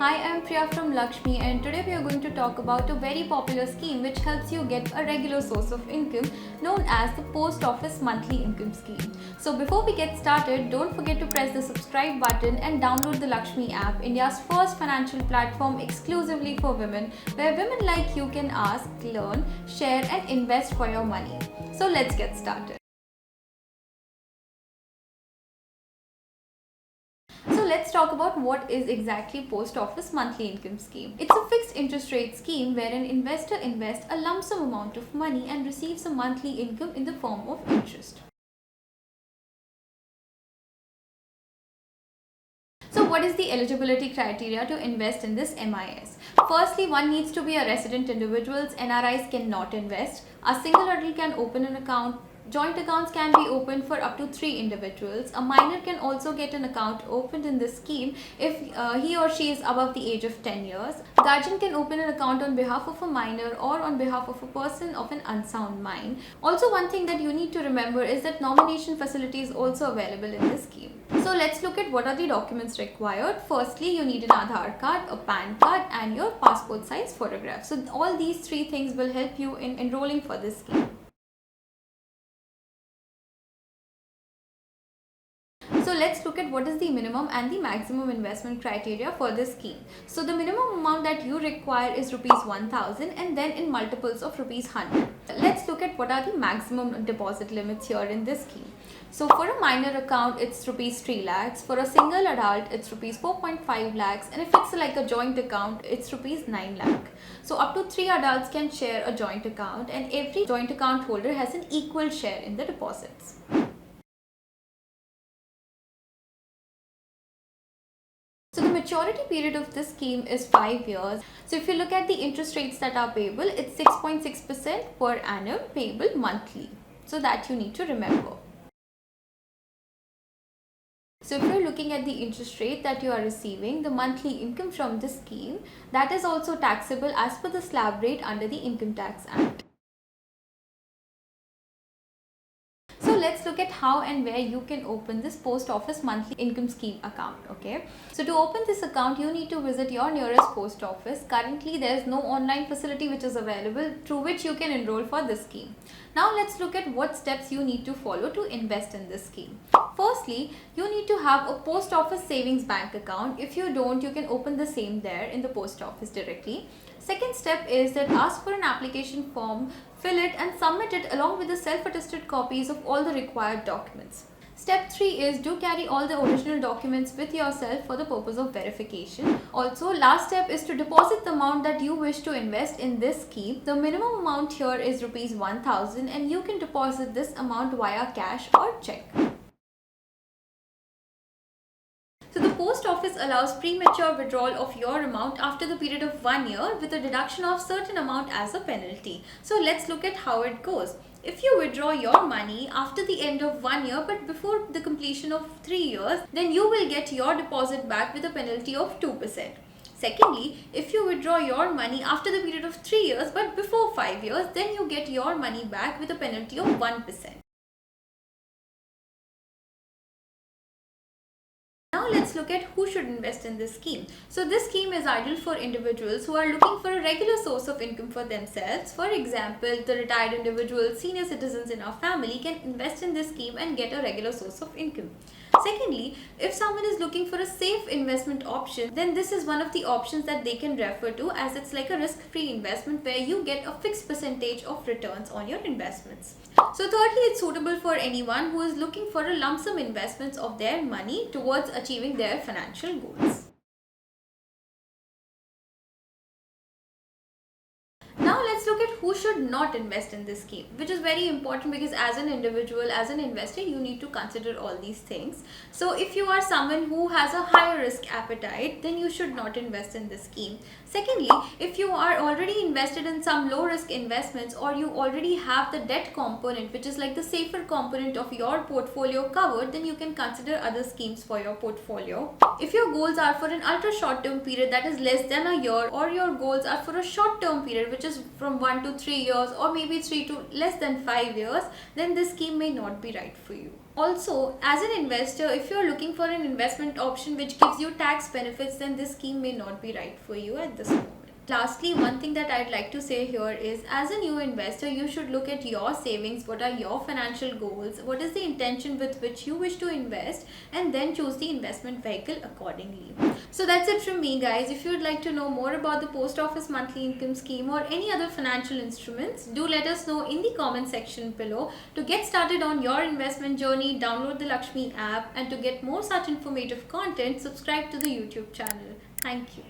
Hi, I'm Priya from Lxme, and today we are going to talk about a very popular scheme which helps you get a regular source of income known as the Post Office Monthly Income Scheme. So before we get started, don't forget to press the subscribe button and download the Lxme app, India's first financial platform exclusively for women, where women like you can ask, learn, share and invest for your money. So let's get started. So let's talk about what is exactly Post Office Monthly Income Scheme. It's a fixed interest rate scheme where an investor invests a lump sum amount of money and receives a monthly income in the form of interest. So what is the eligibility criteria to invest in this MIS? Firstly, one needs to be a resident individual. NRIs cannot invest. A single adult can open an account. Joint accounts can be opened for up to 3 individuals. A minor can also get an account opened in this scheme if he or she is above the age of 10 years. Guardian can open an account on behalf of a minor or on behalf of a person of an unsound mind. Also, one thing that you need to remember is that nomination facility is also available in this scheme. So let's look at what are the documents required. Firstly, you need an Aadhaar card, a PAN card and your passport size photograph. So all these 3 things will help you in enrolling for this scheme. So let's look at what is the minimum and the maximum investment criteria for this scheme. So the minimum amount that you require is rupees 1000 and then in multiples of rupees 100. Let's look at what are the maximum deposit limits here in this scheme. So for a minor account, it's rupees 3 lakhs. For a single adult, it's rupees 4.5 lakhs. And if it's like a joint account, it's rupees 9 lakh. So up to 3 adults can share a joint account and every joint account holder has an equal share in the deposits. So the maturity period of this scheme is 5 years. So if you look at the interest rates that are payable, it's 6.6% per annum payable monthly. So that you need to remember. So if you're looking at the interest rate that you are receiving, the monthly income from this scheme, that is also taxable as per the slab rate under the Income Tax Act. So let's look at how and where you can open this Post Office Monthly Income Scheme account. Okay. So to open this account, you need to visit your nearest post office. Currently, there is no online facility which is available through which you can enroll for this scheme. Now let's look at what steps you need to follow to invest in this scheme. Firstly, you need to have a post office savings bank account. If you don't, you can open the same there in the post office directly. Second step is that ask for an application form, fill it and submit it along with the self-attested copies of all the required documents. Step 3 is do carry all the original documents with yourself for the purpose of verification. Also, last step is to deposit the amount that you wish to invest in this scheme. The minimum amount here is rupees 1000 and you can deposit this amount via cash or check. So the post office allows premature withdrawal of your amount after the period of 1 year with a deduction of certain amount as a penalty. So let's look at how it goes. If you withdraw your money after the end of 1 year but before the completion of 3 years, then you will get your deposit back with a penalty of 2%. Secondly, if you withdraw your money after the period of 3 years but before 5 years, then you get your money back with a penalty of 1%. Now let's look at who should invest in this scheme. So this scheme is ideal for individuals who are looking for a regular source of income for themselves. For example, the retired individuals, senior citizens in our family can invest in this scheme and get a regular source of income. Secondly, if someone is looking for a safe investment option, then this is one of the options that they can refer to, as it's like a risk-free investment where you get a fixed percentage of returns on your investments. So thirdly, it's suitable for anyone who is looking for a lump sum investments of their money towards achieving their financial goals. Now let's look at who should not invest in this scheme, which is very important because as an individual, as an investor, you need to consider all these things. So if you are someone who has a higher risk appetite, then you should not invest in this scheme. Secondly, if you are already invested in some low risk investments or you already have the debt component, which is like the safer component of your portfolio covered, then you can consider other schemes for your portfolio. If your goals are for an ultra short term period that is less than a year, or your goals are for a short term period which which is from 1 to 3 years or maybe 3 to less than 5 years, then this scheme may not be right for you. Also, as an investor, if you're looking for an investment option which gives you tax benefits, then this scheme may not be right for you at this moment. Lastly, one thing that I'd like to say here is, as a new investor, you should look at your savings, what are your financial goals, what is the intention with which you wish to invest, and then choose the investment vehicle accordingly. So that's it from me, guys. If you'd like to know more about the Post Office Monthly Income Scheme or any other financial instruments, do let us know in the comment section below. To get started on your investment journey, download the Lxme app, and to get more such informative content, subscribe to the YouTube channel. Thank you.